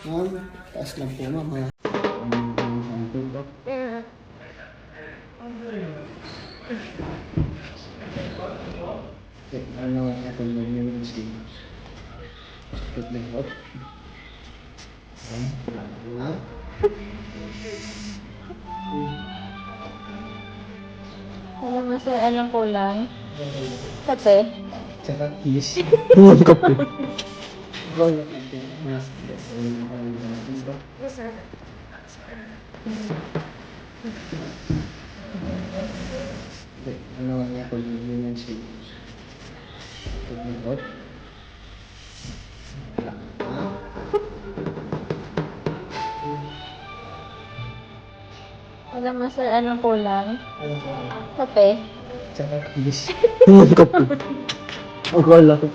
Ma'am, taas lang po ma'am ha. Ano nga ito yung skin? Put me up. Ma'am? Alam mo sir, anong kulang? Kape? Tsaka kiss. Kape. Ikaw na kape. Mas. Ano nga ito yung skin? Put me up. Alam mo sir, anong kulang? Kape? Tsaka kiss. Kape. Akala ko.